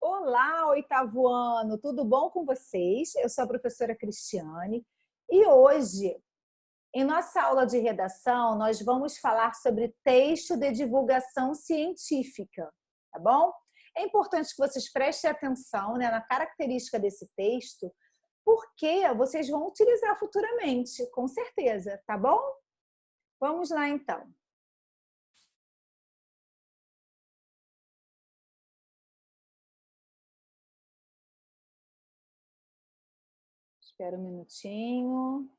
Olá, oitavo ano, tudo bom com vocês? Eu sou a professora Cristiane e hoje, em nossa aula de redação, nós vamos falar sobre texto de divulgação científica, tá bom? É importante que vocês prestem atenção, né, na característica desse texto, porque vocês vão utilizar futuramente, com certeza, tá bom? Vamos lá, então. Espera um minutinho.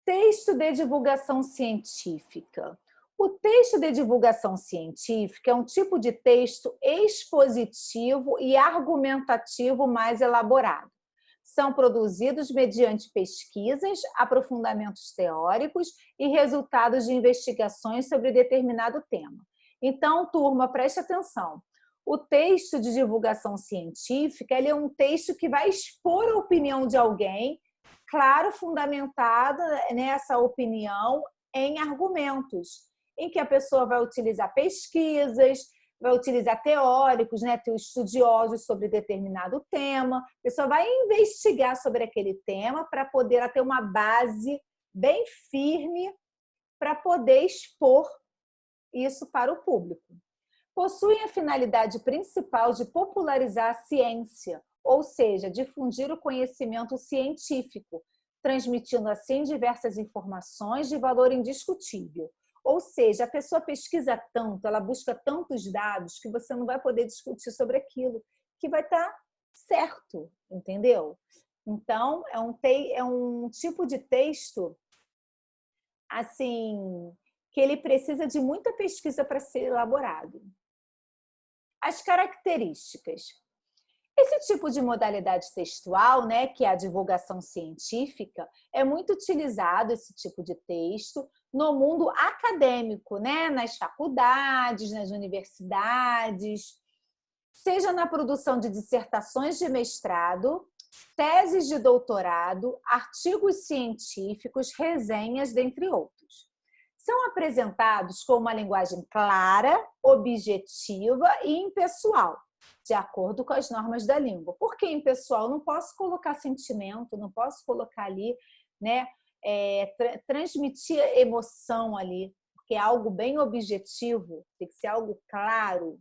Texto de divulgação científica. O texto de divulgação científica é um tipo de texto expositivo e argumentativo mais elaborado. São produzidos mediante pesquisas, aprofundamentos teóricos e resultados de investigações sobre determinado tema. Então, turma, preste atenção. O texto de divulgação científica ele é um texto que vai expor a opinião de alguém, claro, fundamentada nessa opinião em argumentos, em que a pessoa vai utilizar pesquisas, vai utilizar teóricos, né, estudiosos sobre determinado tema, a pessoa vai investigar sobre aquele tema para poder ter uma base bem firme para poder expor isso para o público. Possuem a finalidade principal de popularizar a ciência, ou seja, difundir o conhecimento científico, transmitindo assim diversas informações de valor indiscutível. Ou seja, a pessoa pesquisa tanto, ela busca tantos dados que você não vai poder discutir sobre aquilo, que vai estar certo, entendeu? Então, é um tipo de texto assim que ele precisa de muita pesquisa para ser elaborado. As características. Esse tipo de modalidade textual, né, que é a divulgação científica, é muito utilizado esse tipo de texto no mundo acadêmico, né, nas faculdades, nas universidades, seja na produção de dissertações de mestrado, teses de doutorado, artigos científicos, resenhas, dentre outros. São apresentados com uma linguagem clara, objetiva e impessoal, de acordo com as normas da língua. Por que impessoal? Não posso colocar sentimento, não posso colocar ali, né, transmitir emoção ali, porque é algo bem objetivo, tem que ser algo claro.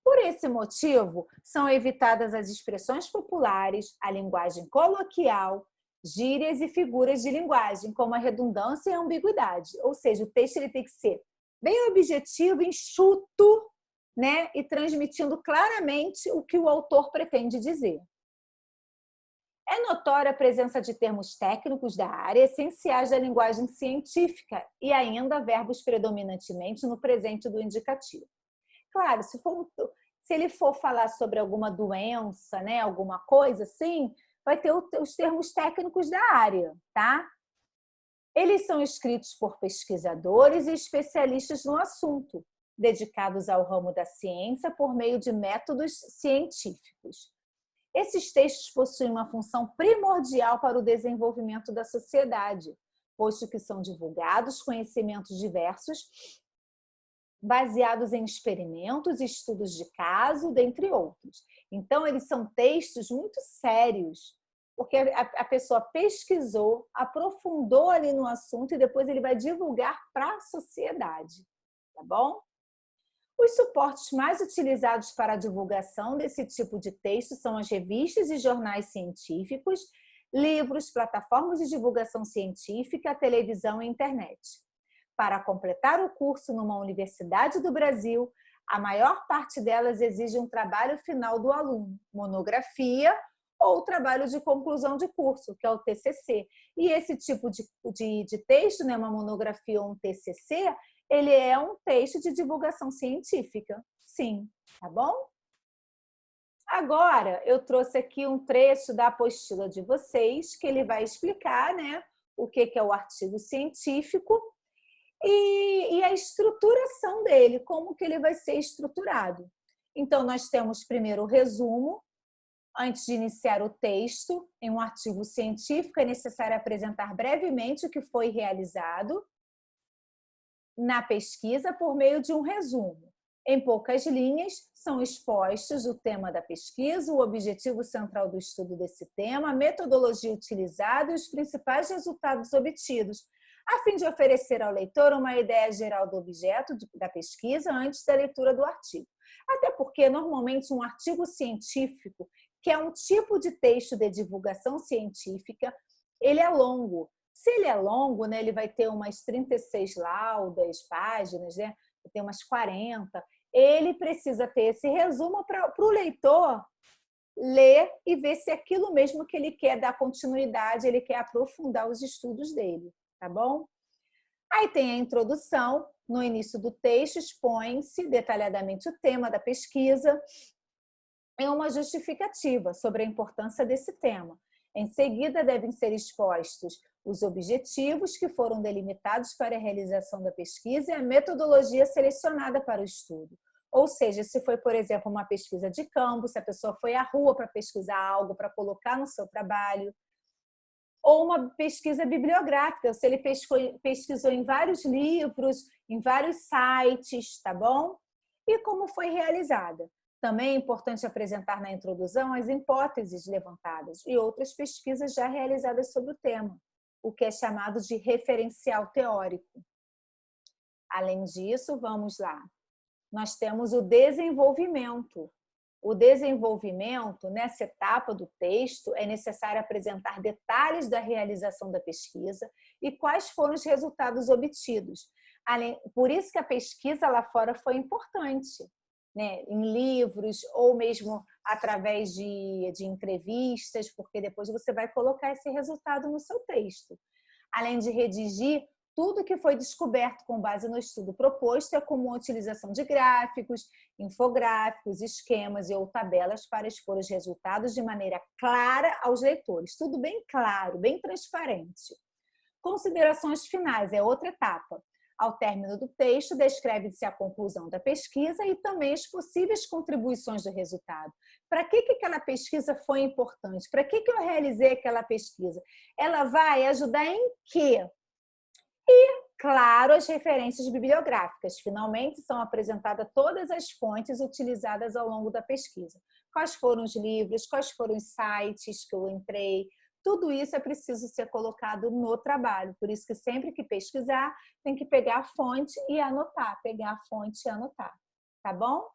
Por esse motivo, são evitadas as expressões populares, a linguagem coloquial, gírias e figuras de linguagem, como a redundância e a ambiguidade. Ou seja, o texto ele tem que ser bem objetivo, enxuto, né? E transmitindo claramente o que o autor pretende dizer. É notória a presença de termos técnicos da área, essenciais da linguagem científica, e ainda verbos predominantemente no presente do indicativo. Claro, se ele for falar sobre alguma doença, né, alguma coisa assim, vai ter os termos técnicos da área, tá? Eles são escritos por pesquisadores e especialistas no assunto, dedicados ao ramo da ciência por meio de métodos científicos. Esses textos possuem uma função primordial para o desenvolvimento da sociedade, posto que são divulgados conhecimentos diversos baseados em experimentos, estudos de caso, dentre outros. Então, eles são textos muito sérios, porque a pessoa pesquisou, aprofundou ali no assunto e depois ele vai divulgar para a sociedade, tá bom? Os suportes mais utilizados para a divulgação desse tipo de texto são as revistas e jornais científicos, livros, plataformas de divulgação científica, televisão e internet. Para completar o curso numa universidade do Brasil, a maior parte delas exige um trabalho final do aluno, monografia ou trabalho de conclusão de curso, que é o TCC. E esse tipo de texto, né, uma monografia ou um TCC, ele é um texto de divulgação científica. Sim, tá bom? Agora, eu trouxe aqui um trecho da apostila de vocês, que ele vai explicar, né, o que é o artigo científico, e a estruturação dele, como que ele vai ser estruturado. Então, nós temos primeiro o resumo. Antes de iniciar o texto, em um artigo científico, é necessário apresentar brevemente o que foi realizado. na pesquisa por meio de um resumo. Em poucas linhas, são expostos o tema da pesquisa, o objetivo central do estudo desse tema, a metodologia utilizada e os principais resultados obtidos, a fim de oferecer ao leitor uma ideia geral do objeto da pesquisa antes da leitura do artigo. Até porque, normalmente, um artigo científico, que é um tipo de texto de divulgação científica, ele é longo. Se ele é longo, né, ele vai ter umas 36 laudas, páginas, né, vai ter umas 40. Ele precisa ter esse resumo para o leitor ler e ver se é aquilo mesmo que ele quer dar continuidade, ele quer aprofundar os estudos dele, tá bom? Aí tem a introdução, no início do texto expõe-se detalhadamente o tema da pesquisa e uma justificativa sobre a importância desse tema. Em seguida, devem ser expostos os objetivos que foram delimitados para a realização da pesquisa e a metodologia selecionada para o estudo. Ou seja, se foi, por exemplo, uma pesquisa de campo, se a pessoa foi à rua para pesquisar algo, para colocar no seu trabalho, ou uma pesquisa bibliográfica, se ele pesquisou em vários livros, em vários sites, tá bom? E como foi realizada. Também é importante apresentar na introdução as hipóteses levantadas e outras pesquisas já realizadas sobre o tema, o que é chamado de referencial teórico. Além disso, vamos lá. Nós temos o desenvolvimento. O desenvolvimento, nessa etapa do texto, é necessário apresentar detalhes da realização da pesquisa e quais foram os resultados obtidos. Por isso que a pesquisa lá fora foi importante, né? Em livros ou mesmo através de entrevistas, porque depois você vai colocar esse resultado no seu texto. Além de redigir tudo que foi descoberto com base no estudo proposto, é comum a utilização de gráficos, infográficos, esquemas e ou tabelas para expor os resultados de maneira clara aos leitores. Tudo bem claro, bem transparente. Considerações finais é outra etapa. Ao término do texto, descreve-se a conclusão da pesquisa e também as possíveis contribuições do resultado. Para que aquela pesquisa foi importante? Para que eu realizei aquela pesquisa? Ela vai ajudar em quê? E, claro, as referências bibliográficas. Finalmente, são apresentadas todas as fontes utilizadas ao longo da pesquisa. Quais foram os livros, quais foram os sites que eu entrei. Tudo isso é preciso ser colocado no trabalho. Por isso que sempre que pesquisar, tem que pegar a fonte e anotar. Pegar a fonte e anotar. Tá bom?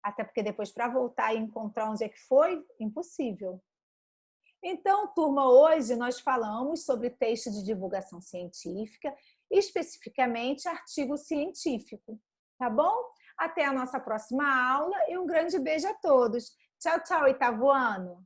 Até porque depois, para voltar e encontrar onde é que foi, impossível. Então, turma, hoje nós falamos sobre texto de divulgação científica, especificamente artigo científico, tá bom? Até a nossa próxima aula e um grande beijo a todos. Tchau, tchau, oitavo ano!